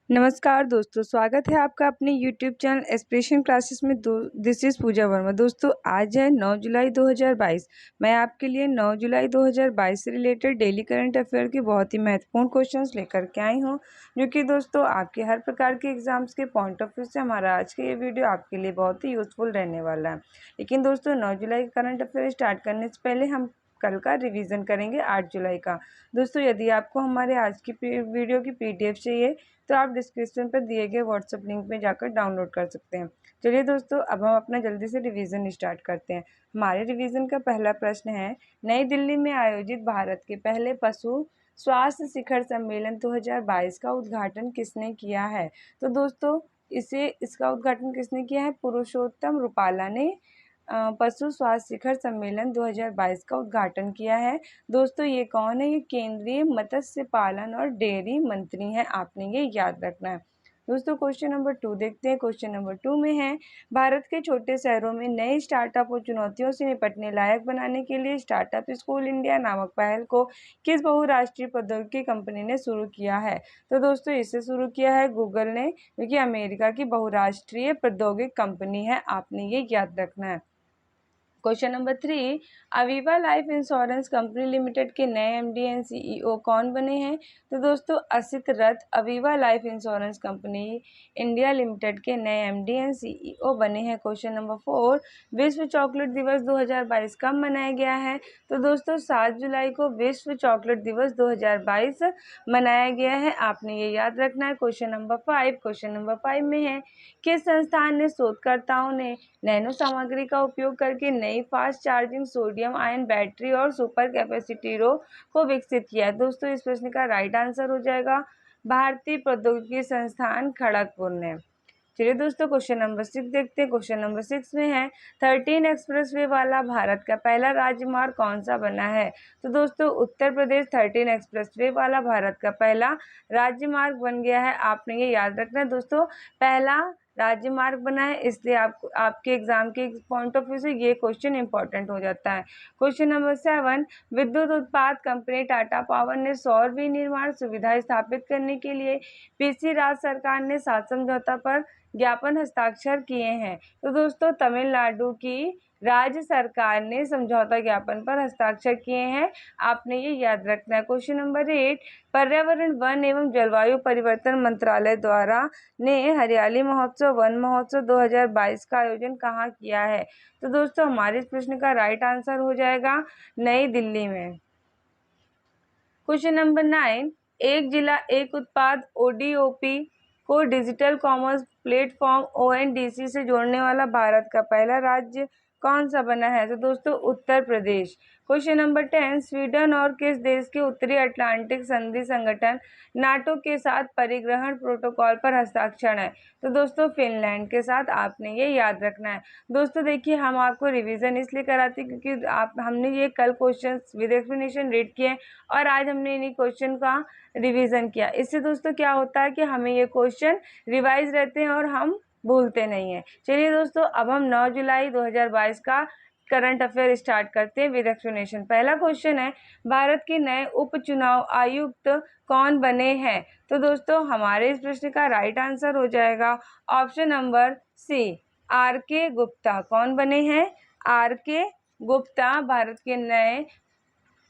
नमस्कार दोस्तों, स्वागत है आपका अपने यूट्यूब चैनल एस्पिरेशन क्लासेस में। दिस इज़ पूजा वर्मा। दोस्तों, आज है 9 जुलाई 2022। मैं आपके लिए 9 जुलाई 2022 से रिलेटेड डेली करंट अफेयर के बहुत ही महत्वपूर्ण क्वेश्चंस लेकर के आई हूँ, जो कि दोस्तों आपके हर प्रकार के एग्जाम्स के पॉइंट ऑफ व्यू से हमारा आज का ये वीडियो आपके लिए बहुत ही यूजफुल रहने वाला है। लेकिन दोस्तों, 9 जुलाई का करंट अफेयर स्टार्ट करने से पहले हम कल का रिवीजन करेंगे 8 जुलाई का। दोस्तों, यदि आपको हमारे आज की वीडियो की PDF चाहिए तो आप डिस्क्रिप्शन पर दिए गए व्हाट्सएप लिंक में जाकर डाउनलोड कर सकते हैं। चलिए दोस्तों, अब हम अपना जल्दी से रिवीजन स्टार्ट करते हैं। हमारे रिवीजन का पहला प्रश्न है, नई दिल्ली में आयोजित भारत के पहले पशु स्वास्थ्य शिखर सम्मेलन 2022 का उद्घाटन किसने किया है? तो दोस्तों, इसका उद्घाटन किसने किया है? पुरुषोत्तम रूपाला ने पशु स्वास्थ्य शिखर सम्मेलन 2022 का उद्घाटन किया है। दोस्तों, ये कौन है? ये केंद्रीय मत्स्य पालन और डेयरी मंत्री हैं। आपने ये याद रखना है। दोस्तों, क्वेश्चन नंबर 2 देखते हैं। क्वेश्चन नंबर 2 में है, भारत के छोटे शहरों में नए स्टार्टअप और चुनौतियों से निपटने लायक बनाने के लिए स्टार्टअप स्कूल इंडिया नामक पहल को किस बहुराष्ट्रीय प्रौद्योगिकी कंपनी ने शुरू किया है? तो दोस्तों, इसे शुरू किया है गूगल ने, जो कि अमेरिका की बहुराष्ट्रीय प्रौद्योगिकी कंपनी है। आपने ये याद रखना है। Question number 3, Aviva life insurance company limited के नए MD एंड CEO कौन बने हैं? तो दोस्तों, असित रथ Aviva life insurance company India limited के नए MD एंड CEO बने हैं। क्वेश्चन नंबर 4, विश्व चॉकलेट दिवस 2022 कब मनाया गया है? तो दोस्तों, 7 जुलाई को विश्व चॉकलेट दिवस 2022 मनाया गया है। आपने ये याद रखना है। क्वेश्चन नंबर 5 में है, किस संस्थान ने शोधकर्ताओं ने नैनो सामग्री का उपयोग करके नई fast charging sodium ion battery और सुपर कैपेसिटरों को विकसित किया? दोस्तों, इस प्रश्न का राइट आंसर हो जाएगा भारतीय प्रौद्योगिकी संस्थान खड़गपुर ने। चलिए दोस्तों, क्वेश्चन नंबर 6 देखते हैं। क्वेश्चन नंबर 6 में है, 13 एक्सप्रेसवे वाला भारत का पहला राजमार्ग कौन सा बना है? तो दोस्तों, उत्तर प्रदेश 13 एक्सप्रेसवे वाला भारत का पहला राजमार्ग बन गया है। आपने ये याद रखना है। दोस्तों, पहला राज्यमार्ग बना है, इसलिए आपके एग्जाम के पॉइंट ऑफ व्यू से ये क्वेश्चन इंपॉर्टेंट हो जाता है। क्वेश्चन नंबर 7, विद्युत उत्पाद कंपनी टाटा पावर ने सौर विनिर्माण सुविधा स्थापित करने के लिए पीसी राज्य सरकार ने 7 समझौता पर ज्ञापन हस्ताक्षर किए हैं। तो दोस्तों, तमिलनाडु की राज्य सरकार ने समझौता ज्ञापन पर हस्ताक्षर किए हैं। आपने ये याद रखना है। क्वेश्चन नंबर 8, पर्यावरण वन एवं जलवायु परिवर्तन मंत्रालय द्वारा ने हरियाली महोत्सव वन महोत्सव 2022 का आयोजन कहाँ किया है? तो दोस्तों, हमारे इस प्रश्न का राइट आंसर हो जाएगा नई दिल्ली में। क्वेश्चन नंबर 9, एक जिला एक उत्पाद ODOP को डिजिटल कॉमर्स प्लेटफॉर्म ONDC से जोड़ने वाला भारत का पहला राज्य कौन सा बना है? तो दोस्तों, Uttar Pradesh. Question number 10, Sweden और किस देश के उत्तरी अटलांटिक संधि संगठन नाटो के साथ परिग्रहण प्रोटोकॉल पर हस्ताक्षर है? तो दोस्तों, फिनलैंड के साथ। आपने ये याद रखना है। दोस्तों देखिए, हम आपको रिवीजन इसलिए कराते क्योंकि हमने ये कल क्वेश्चन विद एक्सप्लेनेशन रीड किए और आज हमने इन्हीं क्वेश्चन का रिवीजन किया। इससे दोस्तों क्या होता है कि हमें ये क्वेश्चन रिवाइज रहते हैं और हम भूलते नहीं हैं। चलिए दोस्तों, अब हम 9 जुलाई 2022 का करंट अफेयर स्टार्ट करते हैं विद एक्सप्लेनेशन। पहला क्वेश्चन है, भारत के नए उपचुनाव आयुक्त कौन बने हैं? तो दोस्तों, हमारे इस प्रश्न का राइट आंसर हो जाएगा option number C, RK Gupta. कौन बने हैं? RK गुप्ता भारत के नए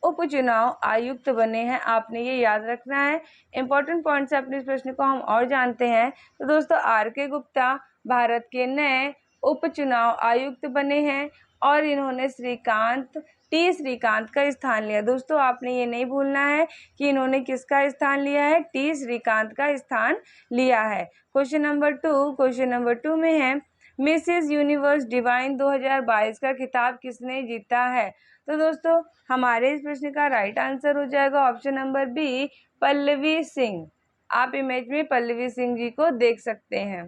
उपचुनाव आयुक्त बने हैं। आपने ये याद रखना है। इंपॉर्टेंट पॉइंट से अपने इस प्रश्न को हम और जानते हैं। तो दोस्तों, RK गुप्ता भारत के नए उपचुनाव आयुक्त बने हैं और इन्होंने T श्रीकांत का स्थान लिया। दोस्तों, आपने ये नहीं भूलना है कि इन्होंने किसका स्थान लिया है? T श्रीकांत का स्थान लिया है। क्वेश्चन नंबर 2 में है, मिसेस यूनिवर्स डिवाइन 2022 का खिताब किसने जीता है? तो दोस्तों, हमारे इस प्रश्न का राइट आंसर हो जाएगा option number B, Pallavi Singh. आप इमेज में पल्लवी सिंह जी को देख सकते हैं।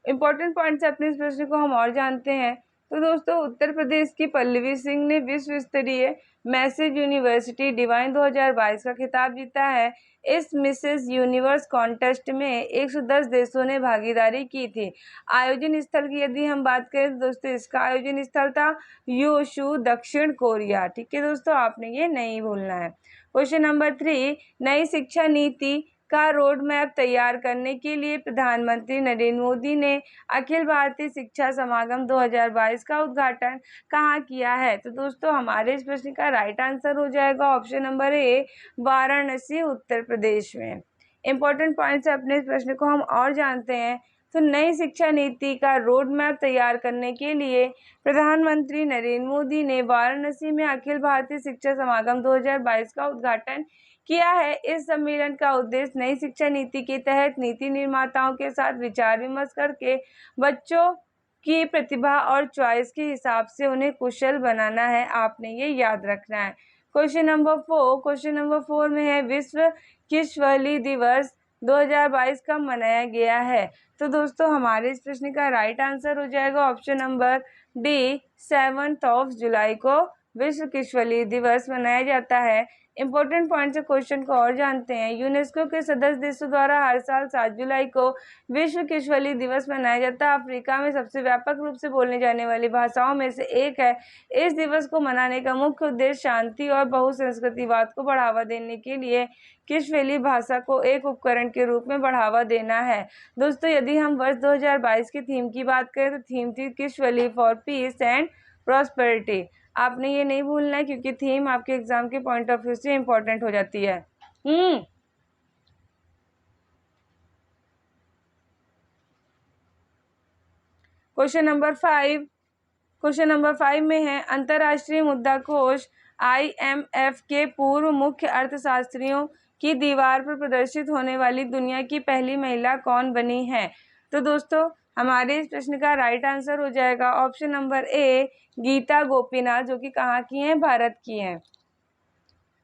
इंपॉर्टेंट पॉइंट से अपने इस प्रश्न को हम और जानते हैं। तो दोस्तों, उत्तर प्रदेश की पल्लवी सिंह ने विश्व स्तरीय मैसेज यूनिवर्सिटी डिवाइन 2022 का खिताब जीता है। इस मिसेस यूनिवर्स कॉन्टेस्ट में 110 देशों ने भागीदारी की थी। आयोजन स्थल की यदि हम बात करें तो दोस्तों, इसका आयोजन स्थल था योशू, दक्षिण कोरिया। ठीक है दोस्तों, आपने ये नहीं भूलना है। क्वेश्चन नंबर 3, नई शिक्षा नीति का रोड मैप तैयार करने के लिए प्रधानमंत्री नरेंद्र मोदी ने अखिल भारतीय शिक्षा समागम 2022 का उद्घाटन कहाँ किया है? तो दोस्तों हमारे इस प्रश्न का राइट आंसर हो जाएगा ऑप्शन नंबर ए, वाराणसी, उत्तर प्रदेश में। इंपॉर्टेंट पॉइंट से अपने इस प्रश्न को हम और जानते हैं। तो नई शिक्षा नीति का रोड मैप तैयार करने के लिए प्रधानमंत्री नरेंद्र मोदी ने वाराणसी में अखिल भारतीय शिक्षा समागम 2022 का उद्घाटन किया है। इस सम्मेलन का उद्देश्य नई शिक्षा नीति के तहत नीति निर्माताओं के साथ विचार विमर्श करके बच्चों की प्रतिभा और चॉइस के हिसाब से उन्हें कुशल बनाना है। आपने ये याद रखना है। क्वेश्चन नंबर 4 में है विश्व किशवली दिवस 2022 कब मनाया गया है? तो दोस्तों हमारे इस प्रश्न का राइट आंसर हो जाएगा ऑप्शन नंबर डी, 7 जुलाई को विश्व किशवली दिवस मनाया जाता है। इंपॉर्टेंट पॉइंट से क्वेश्चन को और जानते हैं। यूनेस्को के सदस्य देशों द्वारा हर साल 7 जुलाई को विश्व किशवली दिवस मनाया जाता है। अफ्रीका में सबसे व्यापक रूप से बोलने जाने वाली भाषाओं में से एक है। इस दिवस को मनाने का मुख्य उद्देश्य शांति और बहुसंस्कृतिवाद को बढ़ावा देने के लिए किशवली भाषा को एक उपकरण के रूप में बढ़ावा देना है। दोस्तों यदि हम वर्ष 2022 की थीम की बात करें तो थीम थी किशवली फॉर पीस एंड प्रॉस्पेरिटी। आपने ये नहीं भूलना है क्योंकि थीम आपके एग्जाम के पॉइंट ऑफ व्यू से इंपॉर्टेंट हो जाती है। क्वेश्चन नंबर 5 में है अंतर्राष्ट्रीय मुद्रा कोष IMF के पूर्व मुख्य अर्थशास्त्रियों की दीवार पर प्रदर्शित होने वाली दुनिया की पहली महिला कौन बनी है? तो दोस्तों हमारे इस प्रश्न का राइट आंसर हो जाएगा option number A, Gita Gopinath, जो कि कहाँ की हैं? भारत की हैं।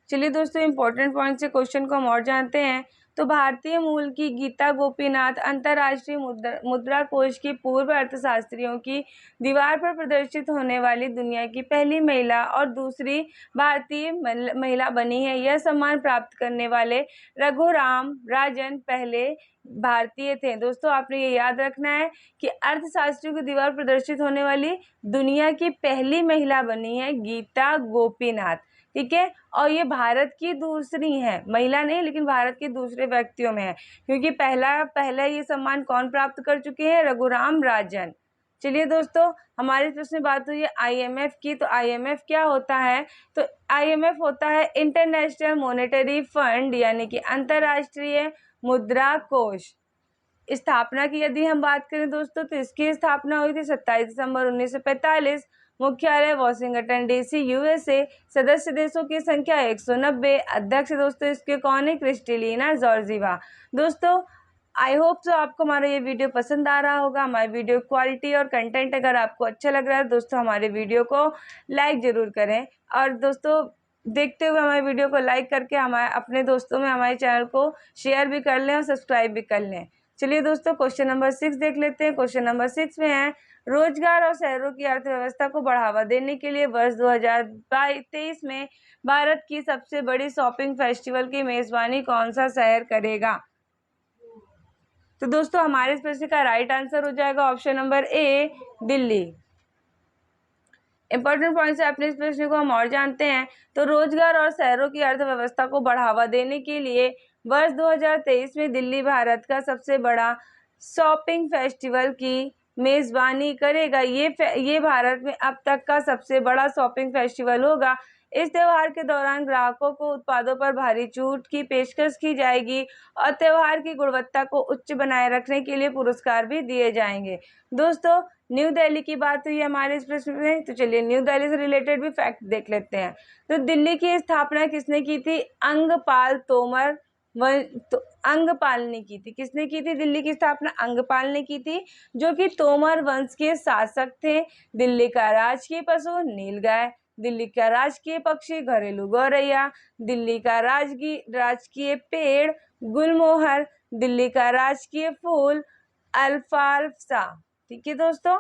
चलिए दोस्तों इंपॉर्टेंट पॉइंट से क्वेश्चन को हम और जानते हैं। तो भारतीय मूल की गीता गोपीनाथ अंतर्राष्ट्रीय मुद्रा कोष की पूर्व अर्थशास्त्रियों की दीवार पर प्रदर्शित होने वाली दुनिया की पहली महिला और दूसरी भारतीय महिला बनी है। यह सम्मान प्राप्त करने वाले रघुराम राजन पहले भारतीय थे। दोस्तों आपने ये याद रखना है कि अर्थशास्त्रियों की दीवार प्रदर्शित होने वाली दुनिया की पहली महिला बनी है गीता गोपीनाथ, ठीक है। और ये भारत की दूसरी है, महिला नहीं लेकिन भारत के दूसरे व्यक्तियों में है, क्योंकि पहला ये सम्मान कौन प्राप्त कर चुके हैं? रघुराम राजन। चलिए दोस्तों हमारे प्रश्न में बात हुई है IMF की। तो IMF क्या होता है? तो IMF होता है इंटरनेशनल मॉनेटरी फंड, यानी कि अंतर्राष्ट्रीय मुद्रा कोष। स्थापना की यदि हम बात करें दोस्तों तो इसकी स्थापना हुई थी 27 दिसंबर 1945। मुख्यालय वॉशिंगटन DC USA। सदस्य देशों की संख्या 190। अध्यक्ष दोस्तों इसके कौन है? Kristalina Georgieva. दोस्तों आई होप सो आपको हमारा ये वीडियो पसंद आ रहा होगा। हमारी वीडियो क्वालिटी और कंटेंट अगर आपको अच्छा लग रहा है दोस्तों हमारे वीडियो को लाइक ज़रूर करें, और दोस्तों देखते हुए हमारे वीडियो को लाइक करके हमारे अपने दोस्तों में हमारे चैनल को शेयर भी कर लें और सब्सक्राइब भी कर लें। चलिए दोस्तों क्वेश्चन नंबर 6 देख लेते हैं। क्वेश्चन नंबर 6 में है रोजगार और शहरों की अर्थव्यवस्था को बढ़ावा देने के लिए वर्ष 2023 में भारत की सबसे बड़ी शॉपिंग फेस्टिवल की मेजबानी कौन सा शहर करेगा? तो दोस्तों हमारे इस प्रश्न का राइट आंसर हो जाएगा ऑप्शन नंबर ए, दिल्ली। इंपॉर्टेंट पॉइंट से अपने इस प्रश्न को हम और जानते हैं। तो रोजगार और शहरों की अर्थव्यवस्था को बढ़ावा देने के लिए वर्ष 2023 में दिल्ली भारत का सबसे बड़ा शॉपिंग फेस्टिवल की मेजबानी करेगा। ये भारत में अब तक का सबसे बड़ा शॉपिंग फेस्टिवल होगा। इस त्यौहार के दौरान ग्राहकों को उत्पादों पर भारी छूट की पेशकश की जाएगी और त्यौहार की गुणवत्ता को उच्च बनाए रखने के लिए पुरस्कार भी दिए जाएंगे। दोस्तों न्यू दिल्ली की बात हुई हमारे इस प्रश्न में, तो चलिए न्यू दिल्ली से रिलेटेड भी फैक्ट देख लेते हैं। तो दिल्ली की स्थापना किसने की थी? अंगपाल तोमर तो अंगपाल ने की थी। किसने की थी दिल्ली की स्थापना? अंगपाल ने की थी, जो कि तोमर वंश के शासक थे। दिल्ली का राजकीय पशु नीलगाय, दिल्ली का राजकीय पक्षी घरेलू गौरैया, दिल्ली का राजकीय पेड़ गुलमोहर, दिल्ली का राजकीय फूल अल्फाल्फा। ठीक है दोस्तों।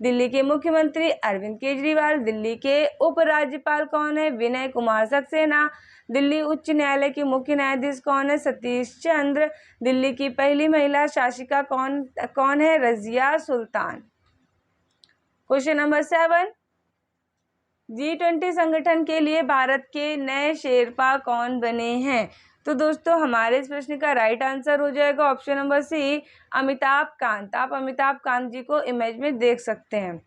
दिल्ली के मुख्यमंत्री अरविंद केजरीवाल। दिल्ली के उपराज्यपाल कौन है? विनय कुमार सक्सेना। दिल्ली उच्च न्यायालय के मुख्य न्यायाधीश कौन है? सतीश चंद्र। दिल्ली की पहली महिला शासिका कौन है? Razia Sultan. Question number 7, G20 संगठन के लिए भारत के नए शेरपा कौन बने हैं? तो दोस्तों हमारे इस प्रश्न का राइट आंसर हो जाएगा option number C, Amitabh Kant. आप अमिताभ कांत जी को इमेज में देख सकते हैं।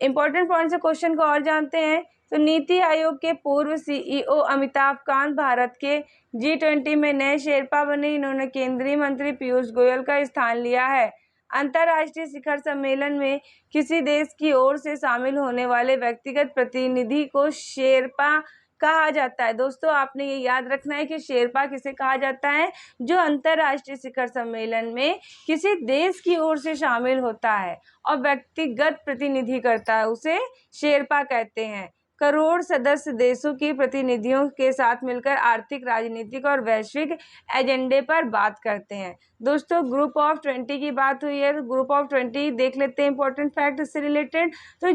इंपॉर्टेंट पॉइंट से क्वेश्चन को और जानते हैं। तो नीति आयोग के पूर्व सीईओ अमिताभ कांत भारत के G20 में नए शेरपा बने। इन्होंने केंद्रीय मंत्री पीयूष गोयल का स्थान लिया है। अंतर्राष्ट्रीय शिखर सम्मेलन में किसी देश की ओर से शामिल होने वाले व्यक्तिगत प्रतिनिधि को शेरपा कहा जाता है। दोस्तों आपने ये याद रखना है कि शेरपा किसे कहा जाता है, जो अंतर्राष्ट्रीय शिखर सम्मेलन में किसी देश की ओर से शामिल होता है और व्यक्तिगत प्रतिनिधि करता है, उसे शेरपा कहते हैं। करोड़ सदस्य देशों के प्रतिनिधियों के साथ मिलकर आर्थिक, राजनीतिक और वैश्विक एजेंडे पर बात करते हैं। दोस्तों ग्रुप ऑफ 20 की बात हुई है, तो ग्रुप ऑफ 20 देख लेते हैं इंपॉर्टेंट फैक्ट इससे रिलेटेड। तो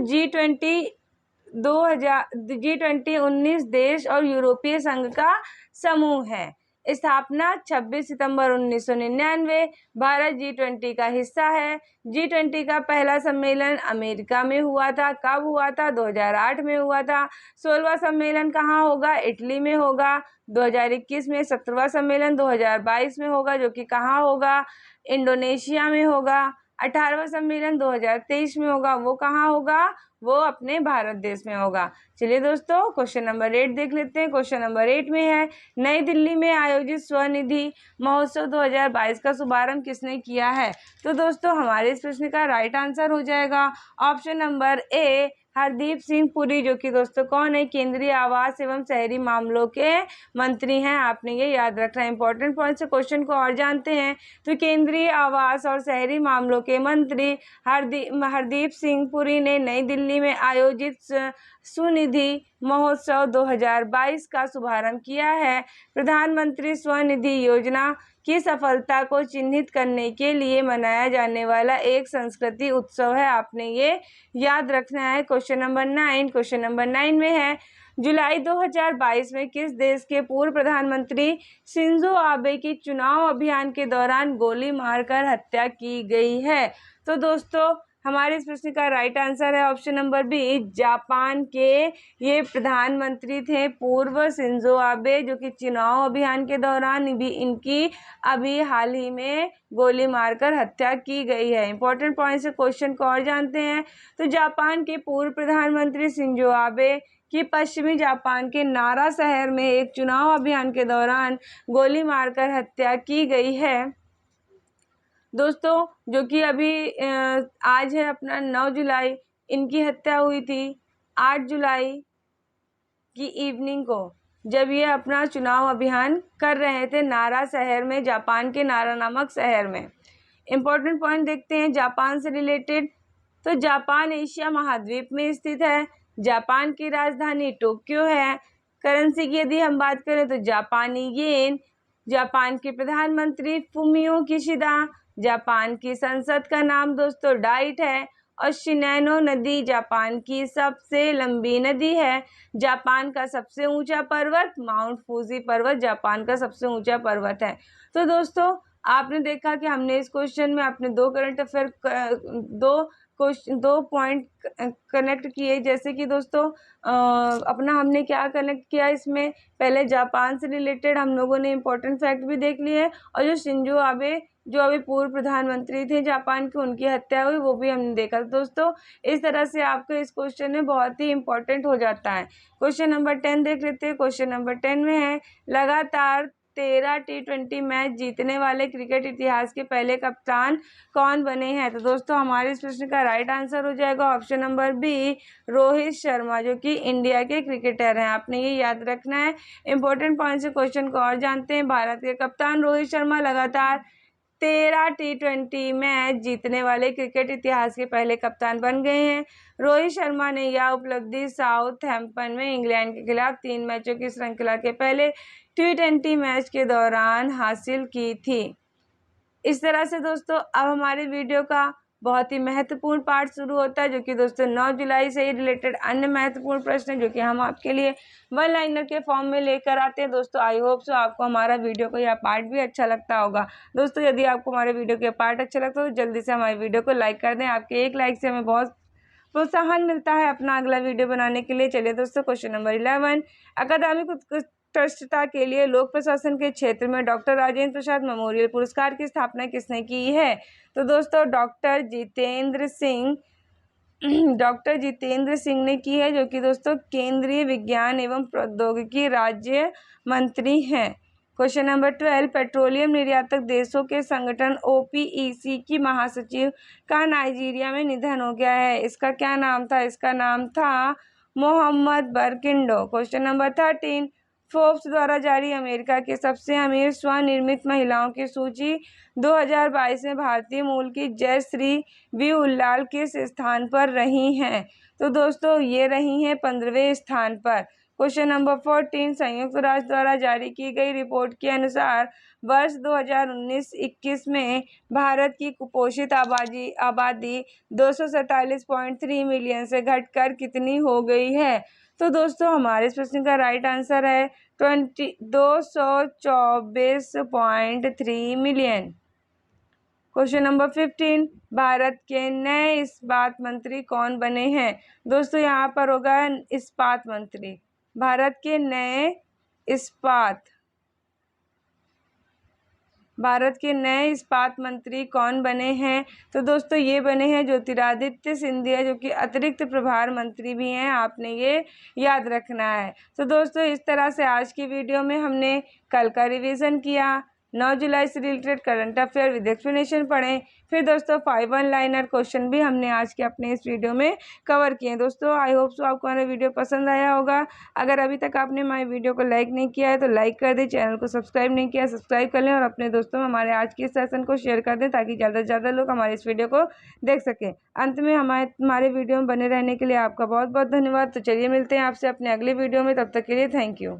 G20 19 देश और यूरोपीय संघ का समूह है। स्थापना 26 सितंबर 1999। भारत G20 का हिस्सा है। G20 का पहला सम्मेलन अमेरिका में हुआ था। कब हुआ था? 2008 में हुआ था। 16वां सम्मेलन कहाँ होगा? इटली में होगा। 2021 में 17वां सम्मेलन 2022 में होगा, जो कि कहाँ होगा? इंडोनेशिया में होगा। 18वां सम्मेलन 2023 में होगा, वो कहाँ होगा? वो अपने भारत देश में होगा। चलिए दोस्तों क्वेश्चन नंबर 8 देख लेते हैं। क्वेश्चन नंबर 8 में है, नई दिल्ली में आयोजित स्वनिधि महोत्सव 2022 का शुभारंभ किसने किया है? तो दोस्तों हमारे इस प्रश्न का राइट आंसर हो जाएगा ऑप्शन नंबर ए, हरदीप सिंह पुरी, जो कि दोस्तों कौन है? केंद्रीय आवास एवं शहरी मामलों के मंत्री हैं। आपने ये याद रखना है। इंपॉर्टेंट पॉइंट से क्वेश्चन को और जानते हैं। तो केंद्रीय आवास और शहरी मामलों के मंत्री हरदीप सिंह पुरी ने नई दिल्ली में आयोजित स्वनिधि महोत्सव 2022 का शुभारंभ किया है। प्रधानमंत्री स्वनिधि योजना की सफलता को चिन्हित करने के लिए मनाया जाने वाला एक संस्कृति उत्सव है। आपने ये याद रखना है। क्वेश्चन नंबर 9, क्वेश्चन नंबर 9 में है, जुलाई 2022 में किस देश के पूर्व प्रधानमंत्री शिंजो आबे की चुनाव अभियान के दौरान गोली मारकर हत्या की गई है? तो दोस्तों हमारे इस प्रश्न का राइट आंसर है ऑप्शन नंबर बी, जापान के ये प्रधानमंत्री थे पूर्व शिंजो आबे, जो कि चुनाव अभियान के दौरान भी इनकी अभी हाल ही में गोली मारकर हत्या की गई है। इंपॉर्टेंट पॉइंट से क्वेश्चन को और जानते हैं। तो जापान के पूर्व प्रधानमंत्री शिंजो आबे की पश्चिमी जापान के नारा शहर में एक चुनाव अभियान के दौरान गोली मारकर हत्या की गई है। दोस्तों जो कि अभी आज है अपना 9 जुलाई, इनकी हत्या हुई थी 8 जुलाई की इवनिंग को, जब ये अपना चुनाव अभियान कर रहे थे नारा शहर में, जापान के नारा नामक शहर में। इम्पोर्टेंट पॉइंट देखते हैं जापान से रिलेटेड। तो जापान एशिया महाद्वीप में स्थित है। जापान की राजधानी टोक्यो है। करेंसी की यदि हम बात करें तो जापानी येन। जापान के प्रधानमंत्री फुमियो किशिदा। जापान की संसद का नाम दोस्तों डाइट है। और शिनानो नदी जापान की सबसे लंबी नदी है। जापान का सबसे ऊंचा पर्वत माउंट फूजी पर्वत जापान का सबसे ऊंचा पर्वत है। तो दोस्तों आपने देखा कि हमने इस क्वेश्चन में अपने दो करंट अफेयर दो पॉइंट कनेक्ट किए। जैसे कि दोस्तों अपना हमने क्या कनेक्ट किया, इसमें पहले जापान से रिलेटेड हम लोगों ने इम्पोर्टेंट फैक्ट भी देख लिए, और जो शिंजो आबे जो अभी पूर्व प्रधानमंत्री थे जापान के, उनकी हत्या हुई वो भी हमने देखा। दोस्तों इस तरह से आपको इस क्वेश्चन में बहुत ही इंपॉर्टेंट हो जाता है। क्वेश्चन नंबर 10 देख लेते हैं। क्वेश्चन नंबर 10 में है, लगातार 13 T20 मैच जीतने वाले क्रिकेट इतिहास के पहले कप्तान कौन बने हैं? तो दोस्तों हमारे इस प्रश्न का राइट आंसर हो जाएगा option number B, Rohit Sharma, जो कि इंडिया के क्रिकेटर हैं। आपने ये याद रखना है। इंपॉर्टेंट पॉइंट से क्वेश्चन को और जानते हैं। भारत के कप्तान रोहित शर्मा लगातार 13 T20 मैच जीतने वाले क्रिकेट इतिहास के पहले कप्तान बन गए हैं। रोहित शर्मा ने यह उपलब्धि साउथहैम्पटन में इंग्लैंड के खिलाफ 3 मैचों की श्रृंखला के पहले T20 मैच के दौरान हासिल की थी। इस तरह से दोस्तों अब हमारे वीडियो का बहुत ही महत्वपूर्ण पार्ट शुरू होता है, जो कि दोस्तों 9 जुलाई से ही रिलेटेड अन्य महत्वपूर्ण प्रश्न है जो कि हम आपके लिए वन लाइनर के फॉर्म में लेकर आते हैं। दोस्तों आई होप सो आपको हमारा वीडियो का यह पार्ट भी अच्छा लगता होगा। दोस्तों यदि आपको हमारे वीडियो का पार्ट अच्छा लगता है तो जल्दी से हमारे वीडियो को लाइक कर दें। आपके एक लाइक से हमें बहुत प्रोत्साहन मिलता है अपना अगला वीडियो बनाने के लिए। चलिए दोस्तों क्वेश्चन नंबर 11, अकादमिक उत्कृष्टता के लिए लोक प्रशासन के क्षेत्र में डॉक्टर राजेंद्र प्रसाद मेमोरियल पुरस्कार की स्थापना किसने की है? तो दोस्तों डॉक्टर जितेंद्र सिंह ने की है, जो कि दोस्तों केंद्रीय विज्ञान एवं प्रौद्योगिकी राज्य मंत्री हैं। क्वेश्चन नंबर 12, पेट्रोलियम निर्यातक देशों के संगठन OPEC की महासचिव का नाइजीरिया में निधन हो गया है। इसका क्या नाम था? इसका नाम था मोहम्मद बरकिंडो। क्वेश्चन नंबर 13, फोर्ब्स द्वारा जारी अमेरिका के सबसे अमीर स्वनिर्मित महिलाओं की सूची 2022 में भारतीय मूल की जयश्री वी उल्लाल किस स्थान पर रही हैं? तो दोस्तों ये रही हैं 15वें स्थान पर। क्वेश्चन नंबर 14, संयुक्त राष्ट्र द्वारा जारी की गई रिपोर्ट के अनुसार वर्ष 2019-21 में भारत की कुपोषित आबादी 247.3 मिलियन से घटकर कितनी हो गई है? तो दोस्तों हमारे इस प्रश्न का राइट आंसर है 224.3 मिलियन। क्वेश्चन नंबर 15, भारत के नए इस्पात मंत्री कौन बने हैं? दोस्तों यहाँ पर होगा इस्पात मंत्री। भारत के नए इस्पात मंत्री कौन बने हैं? तो दोस्तों ये बने हैं ज्योतिरादित्य सिंधिया, जो कि अतिरिक्त प्रभार मंत्री भी हैं। आपने ये याद रखना है। तो दोस्तों इस तरह से आज की वीडियो में हमने कल का रिवीजन किया, 9 जुलाई से related current affair with explanation पढ़ें। फिर दोस्तों 5 वन लाइनर क्वेश्चन भी हमने आज के अपने इस वीडियो में कवर किए। दोस्तों आई होप सो आपको हमारा वीडियो पसंद आया होगा। अगर अभी तक आपने हमारे वीडियो को लाइक नहीं किया है तो लाइक कर दें, चैनल को सब्सक्राइब नहीं किया सब्सक्राइब कर लें और अपने दोस्तों में हमारे आज के सेशन को शेयर कर दें ताकि ज़्यादा से ज़्यादा लोग हमारे इस वीडियो को देख सकें। अंत में हमारे वीडियो में बने रहने के लिए आपका बहुत बहुत धन्यवाद। तो चलिए मिलते हैं आपसे अपने अगले वीडियो में, तब तक के लिए थैंक यू।